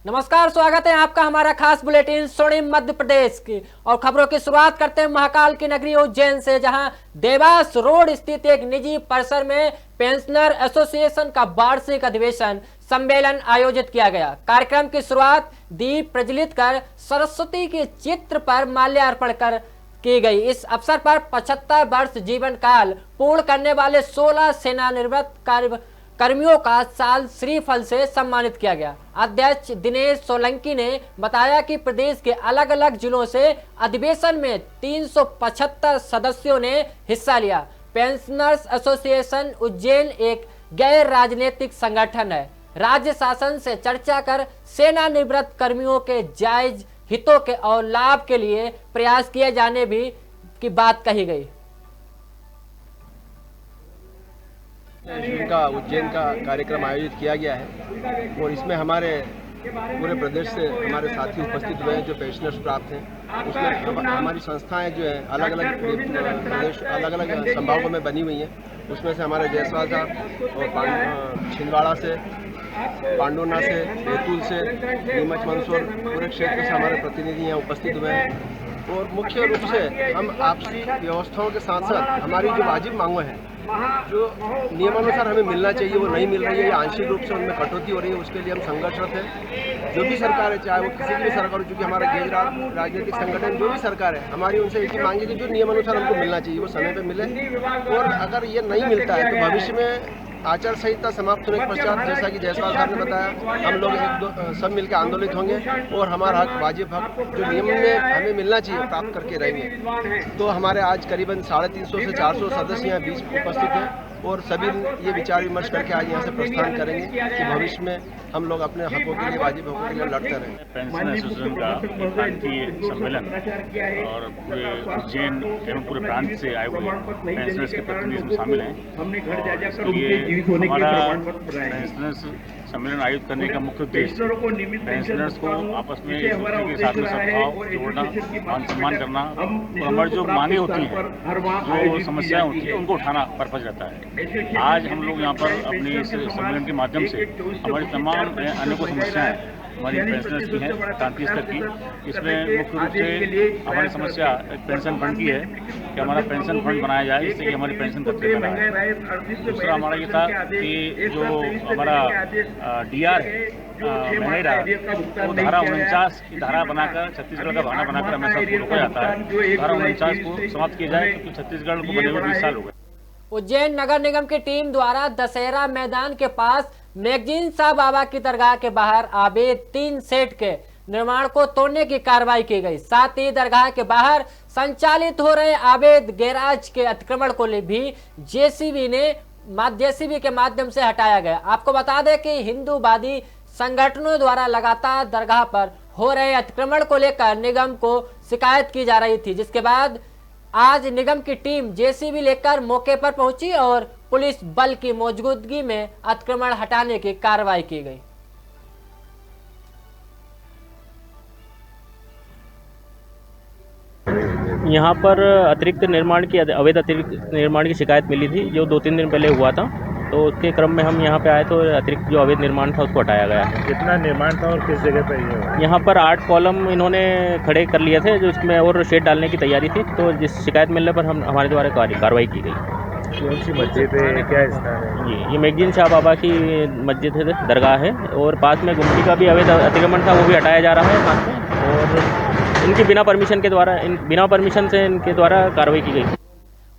नमस्कार, स्वागत है आपका हमारा खास बुलेटिन स्वर्णिम मध्य प्रदेश की। और खबरों की शुरुआत करते हैं महाकाल की नगरी उज्जैन से, जहां देवास रोड स्थित एक निजी परिसर में पेंशनर एसोसिएशन का वार्षिक अधिवेशन सम्मेलन आयोजित किया गया। कार्यक्रम की शुरुआत दीप प्रज्वलित कर सरस्वती के चित्र पर माल्यार्पण कर की गई। इस अवसर पर 75 वर्ष जीवन काल पूर्ण करने वाले 16 सेवानिवृत्त कर्मियों का साल श्रीफल से सम्मानित किया गया। अध्यक्ष दिनेश सोलंकी ने बताया कि प्रदेश के अलग अलग जिलों से अधिवेशन में 375 सदस्यों ने हिस्सा लिया। पेंशनर्स एसोसिएशन उज्जैन एक गैर राजनीतिक संगठन है। राज्य शासन से चर्चा कर सेवानिवृत्त कर्मियों के जायज हितों के और लाभ के लिए प्रयास किए जाने की बात कही गई। का उज्जैन का कार्यक्रम आयोजित किया गया है और इसमें हमारे पूरे प्रदेश से हमारे साथी उपस्थित हुए हैं जो पेंशनर्स प्राप्त हैं। उसमें हमारी संस्थाएं जो है अलग अलग प्रदेश अलग अलग संभागों में बनी हुई हैं। उसमें से हमारे जायसवाल साहब और छिंदवाड़ा से, पांडुना से, बैतूल से, नीमच मंदसौर पूरे क्षेत्र से हमारे प्रतिनिधि यहाँ उपस्थित हुए हैं। और मुख्य रूप से हम आपसी व्यवस्थाओं के साथ साथ हमारी जो वाजिब मांगें हैं, जो नियमानुसार हमें मिलना चाहिए वो नहीं मिल रही है या आंशिक रूप से उनमें कटौती हो रही है, उसके लिए हम संघर्षरत हैं। जो भी सरकार है, चाहे वो किसी की भी सरकार हो, चूँकि हमारा गैर राजनीतिक संगठन जो भी सरकार है, हमारी उनसे एक ही मांगी कि जो नियमानुसार हमको मिलना चाहिए वो समय पे मिले। और अगर ये नहीं मिलता है तो भविष्य में आचार संहिता समाप्त होने के पश्चात, जैसा कि जायसवाल साहब ने बताया, हम लोग सब मिलकर आंदोलित होंगे और हमारा हक, वाजिब हक जो नियम में हमें मिलना चाहिए प्राप्त करके रहेंगे। तो हमारे आज करीबन 350 से 400 सदस्य यहाँ बीच उपस्थित हैं और सभी ये विचार विमर्श करके आज यहाँ से प्रस्थान करेंगे कि भविष्य में हम लोग अपने हकों के लिए, वाजिब हकों के लिए लड़ते रहें। पेंशन एसोसिएशन का प्रांतीय सम्मेलन और पूरे उज्जैन एवं पूरे प्रांत से आए हुए पेंशनर्स के प्रतिनिधि शामिल हैं। इसलिए हमारा पेंशनर्स सम्मेलन आयोजित करने का मुख्य उद्देश्य पेंशनर्स को आपस में एक दूसरे के साथ में सद्भाव जोड़ना, मान सम्मान करना और हमारी जो मांगे होती हैं, जो समस्याएं होती हैं, उनको उठाना पर्पज रहता है। आज हम लोग यहाँ पर अपने इस सम्मेलन के माध्यम से हमारी तमाम अनेकों समस्याएं हमारी पेंशनर्स की हैं प्रांतीय स्तर की। इसमें मुख्य रूप से हमारी समस्या पेंशन फंड की है कि हमारा पेंशन फंड बनाया जाए जिससे कि हमारी पेंशन तथ्य बना है। दूसरा हमारा ये था कि जो हमारा डीआर है महंगाई राहत, वो धारा 49 की धारा बनाकर, छत्तीसगढ़ का बहाना बनाकर हमेशा उसको रोका जाता है। धारा 49 को समाप्त किया जाए क्योंकि छत्तीसगढ़ को बने हुए 20 साल हो गए। उज्जैन नगर निगम की टीम द्वारा दशहरा मैदान के पास मैगजीन शाह बाबा की दरगाह के बाहर अवैध 3 सेट के निर्माण को तोड़ने की कार्रवाई की गई। साथ ही दरगाह के बाहर संचालित हो रहे अवैध गैराज के अतिक्रमण को भी जेसीबी के माध्यम से हटाया गया। आपको बता दें कि हिंदूवादी संगठनों द्वारा लगातार दरगाह पर हो रहे अतिक्रमण को लेकर निगम को शिकायत की जा रही थी, जिसके बाद आज निगम की टीम जेसीबी लेकर मौके पर पहुंची और पुलिस बल की मौजूदगी में अतिक्रमण हटाने की कार्रवाई की गई। यहाँ पर अवैध अतिरिक्त निर्माण की शिकायत मिली थी, जो 2-3 दिन पहले हुआ था। तो उसके क्रम में हम यहाँ पे आए तो अतिरिक्त जो अवैध निर्माण था उसको हटाया गया है। कितना निर्माण था और किस जगह पर? यहाँ पर 8 कॉलम इन्होंने खड़े कर लिए थे, जो इसमें और शेड डालने की तैयारी थी। तो जिस शिकायत मिलने पर हमारे द्वारा कार्रवाई की गई। कौन सी मस्जिद है, क्या स्थान है? ये मैगजीन शाह बाबा की मस्जिद है, दरगाह है, और पास में गुमटी का भी अवैध अतिक्रमण था, वो भी हटाया जा रहा है पास में। और इनकी बिना परमिशन से इनके द्वारा कार्रवाई की गई।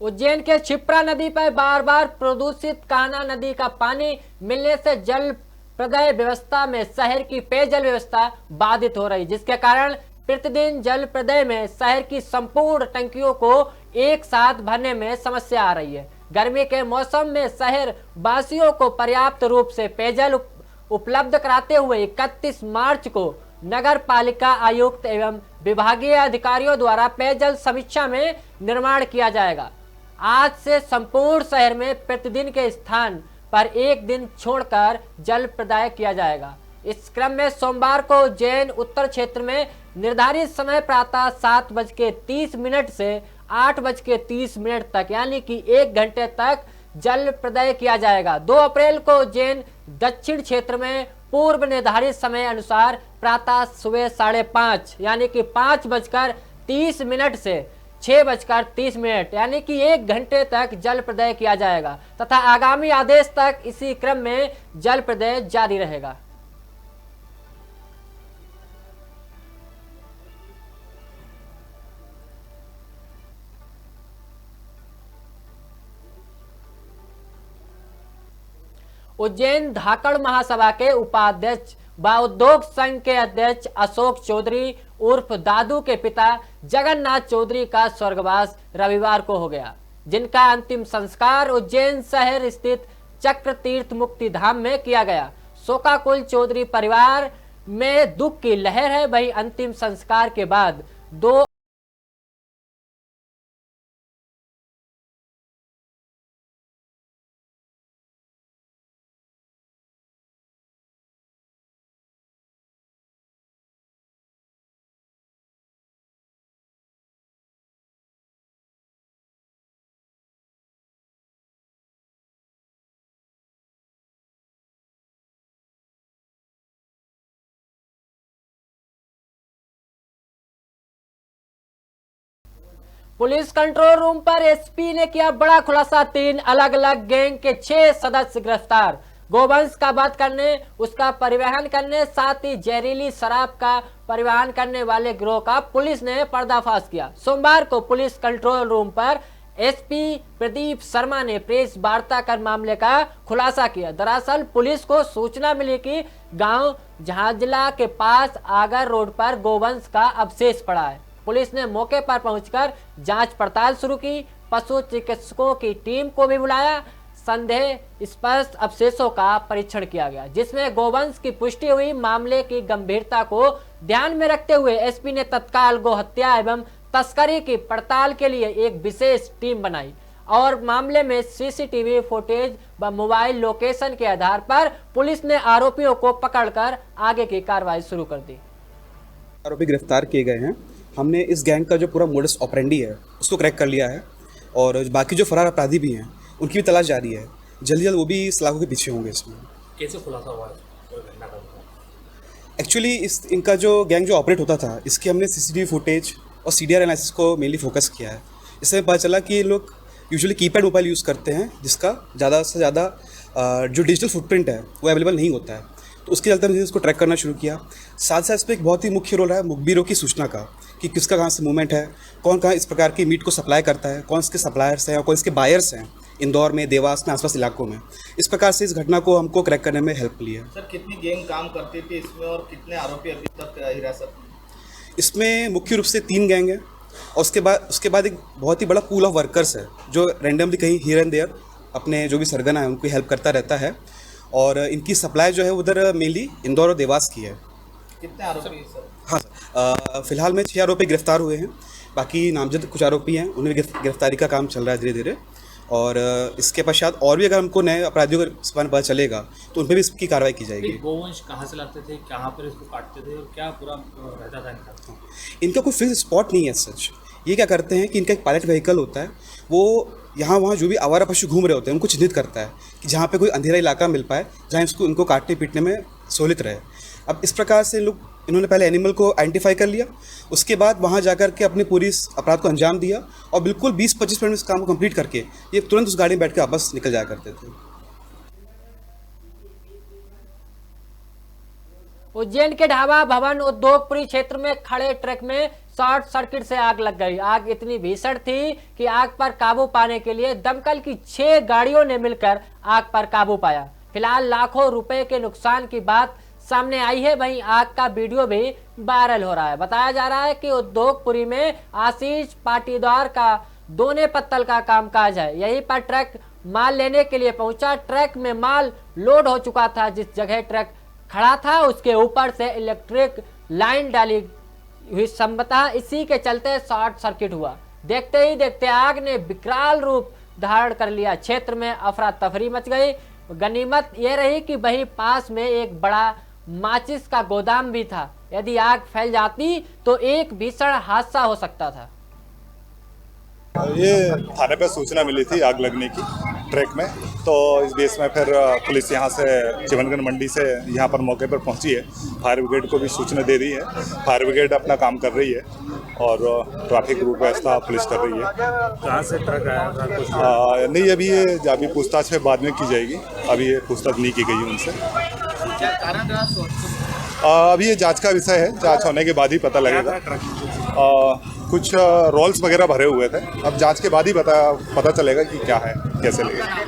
उज्जैन के क्षिप्रा नदी पर बार बार प्रदूषित कान्हा नदी का पानी मिलने से जल प्रदाय व्यवस्था में शहर की पेयजल व्यवस्था बाधित हो रही, जिसके कारण प्रतिदिन जल प्रदाय में शहर की संपूर्ण टंकियों को एक साथ भरने में समस्या आ रही है। गर्मी के मौसम में शहर वासियों को पर्याप्त रूप से पेयजल उपलब्ध कराते हुए 31 मार्च को नगर पालिका आयुक्त एवं विभागीय अधिकारियों द्वारा पेयजल समीक्षा में निर्माण किया जाएगा। आज से संपूर्ण शहर में प्रतिदिन के स्थान पर एक दिन छोड़कर जल प्रदाय किया जाएगा। इस क्रम में सोमवार को उज्जैन उत्तर क्षेत्र में निर्धारित समय प्रातः 7:30 से 8:30 तक यानी कि 1 घंटे तक जल प्रदाय किया जाएगा। 2 अप्रैल को उज्जैन दक्षिण क्षेत्र में पूर्व निर्धारित समय अनुसार प्रातः सुबह 5:30 यानी कि 5:30 से 6:30 यानी कि 1 घंटे तक जल प्रदाय किया जाएगा तथा आगामी आदेश तक इसी क्रम में जल प्रदाय जारी रहेगा। उज्जैन धाकड़ महासभा के उपाध्यक्ष व उद्योग संघ के अध्यक्ष अशोक चौधरी उर्फ दादू के पिता जगन्नाथ चौधरी का स्वर्गवास रविवार को हो गया, जिनका अंतिम संस्कार उज्जैन शहर स्थित चक्र तीर्थ मुक्ति धाम में किया गया। शोकाकुल चौधरी परिवार में दुख की लहर है। वही अंतिम संस्कार के बाद 2 पुलिस कंट्रोल रूम पर एसपी ने किया बड़ा खुलासा। 3 अलग अलग गैंग के 6 सदस्य गिरफ्तार। गोवंश का वध करने, उसका परिवहन करने, साथ ही जहरीली शराब का परिवहन करने वाले गिरोह का पुलिस ने पर्दाफाश किया। सोमवार को पुलिस कंट्रोल रूम पर एसपी प्रदीप शर्मा ने प्रेस वार्ता कर मामले का खुलासा किया। दरअसल पुलिस को सूचना मिली कि गांव झांझला के पास आगर रोड पर गोवंश का अवशेष पड़ा है। पुलिस ने मौके पर पहुंचकर जांच पड़ताल शुरू की। पशु चिकित्सकों की टीम को भी बुलाया। संदेह स्पष्ट अवशेषों का परीक्षण किया गया, जिसमें गोवंश की पुष्टि हुई। मामले की गंभीरता को ध्यान में रखते हुए एसपी ने तत्काल गोहत्या एवं तस्करी की पड़ताल के लिए एक विशेष टीम बनाई और मामले में सीसीटीवी फुटेज व मोबाइल लोकेशन के आधार पर पुलिस ने आरोपियों को पकड़कर आगे की कार्रवाई शुरू कर दी। आरोपी गिरफ्तार किए गए हैं। हमने इस गैंग का जो पूरा मोडस ऑपरेंडी है उसको क्रैक कर लिया है और बाकी जो फरार अपराधी भी हैं उनकी भी तलाश जारी है। जल्दी जल्द वो भी सलाखों के पीछे होंगे। इसमें कैसे खुलासा हुआ है? एक्चुअली इनका जो गैंग जो ऑपरेट होता था, इसकी हमने सीसीटीवी फुटेज और सीडीआर एनालिसिस को मेनली फोकस किया है। इससे पता चला कि ये लोग यूजुअली कीपैड मोबाइल यूज़ करते हैं, जिसका ज़्यादा से ज़्यादा जो डिजिटल फुटप्रिंट है वो अवेलेबल नहीं होता है। तो उसके चलते हमने इसको ट्रैक करना शुरू किया। साथ साथ इसमें एक बहुत ही मुख्य रोल है मुखबिरों की सूचना का, कि किसका कहाँ से मूवमेंट है, कौन कहाँ इस प्रकार की मीट को सप्लाई करता है, कौन इसके सप्लायर्स हैं और कौन इसके बायर्स हैं इंदौर में, देवास में, आसपास इलाकों में। इस प्रकार से इस घटना को हमको क्रैक करने में हेल्प मिली है। सर, कितनी गैंग काम करती थी इसमें और कितने आरोपी अभी तक हिरासत में? इसमें मुख्य रूप से 3 गैंग हैं और उसके बाद एक बहुत ही बड़ा पूल ऑफ वर्कर्स है जो रैंडमली कहीं हियर एंड देयर अपने जो भी सरगना है उनको हेल्प करता रहता है। और इनकी सप्लाई जो है उधर मेनली इंदौर और देवास की है। कितने आरोपी सर? हाँ सर, फिलहाल में 6 आरोपी गिरफ्तार हुए हैं। बाकी नामजद कुछ आरोपी हैं, उन्हें गिरफ्तारी का काम चल रहा है धीरे धीरे। और इसके पश्चात और भी अगर हमको नए अपराधियों का पता चलेगा तो उन पर भी इसकी कार्रवाई की जाएगी। गोवंश कहाँ से लाते थे, कहाँ पर इसको काटते थे और क्या पूरा रहता था इनका? इनका कोई फिक्स स्पॉट नहीं है सच। ये क्या करते हैं कि इनका एक पायलट व्हीकल होता है, वो यहाँ वहाँ जो भी आवारा पशु घूम रहे होते हैं उनको चिन्हित करता है कि जहाँ पे कोई अंधेरा इलाका मिल पाए जहाँ इनको काटने पीटने में सहूलियत रहे। अब इस प्रकार से इन्होंने पहले एनिमल को आइडेंटिफाई कर लिया, उसके बाद वहाँ जाकर के अपने पूरी अपराध को अंजाम दिया और बिल्कुल 20-25 मिनट में इस काम को कंप्लीट करके ये तुरंत उस गाड़ी में बैठ के वापस निकल जाया करते थे। उज्जैन के ढाबा भवन उद्योगपुरी क्षेत्र में खड़े ट्रक में शॉर्ट सर्किट से आग लग गई। आग इतनी भीषण थी कि आग पर काबू पाने के लिए दमकल की 6 गाड़ियों ने मिलकर आग पर काबू पाया। फिलहाल लाखों रुपए के नुकसान की बात सामने आई है। वहीं आग का वीडियो भी वायरल हो रहा है। बताया जा रहा है कि उद्योगपुरी में आशीष पाटीदार का दोने पत्तल का कामकाज है। यहीं पर ट्रक माल लेने के लिए पहुंचा। ट्रक में माल लोड हो चुका था। जिस जगह ट्रक खड़ा था उसके ऊपर से इलेक्ट्रिक लाइन डाली हुई संभवतः इसी के चलते शॉर्ट सर्किट हुआ। देखते ही देखते आग ने विकराल रूप धारण कर लिया। क्षेत्र में अफरा तफरी मच गई। गनीमत यह रही कि वहीं पास में एक बड़ा माचिस का गोदाम भी था। यदि आग फैल जाती तो एक भीषण हादसा हो सकता था। ये थाने पे सूचना मिली थी आग लगने की ट्रैक में, तो इस बेस में फिर पुलिस यहाँ से चिवनगढ़ मंडी से यहाँ पर मौके पर पहुँची है। फायर ब्रिगेड को भी सूचना दे दी है। फायर ब्रिगेड अपना काम कर रही है और ट्रैफिक रूट व्यवस्था पुलिस कर रही है। कहाँ से ट्रक आया था कुछ? नहीं, अभी पूछताछ में बाद में की जाएगी। अभी ये पूछताछ नहीं की गई उनसे। क्या कारण रहा? अभी ये जांच का विषय है। जांच होने के बाद ही पता लगेगा। कुछ रोल्स वगैरह भरे हुए थे। अब जांच के बाद ही पता चलेगा कि क्या है, कैसे लगेगा।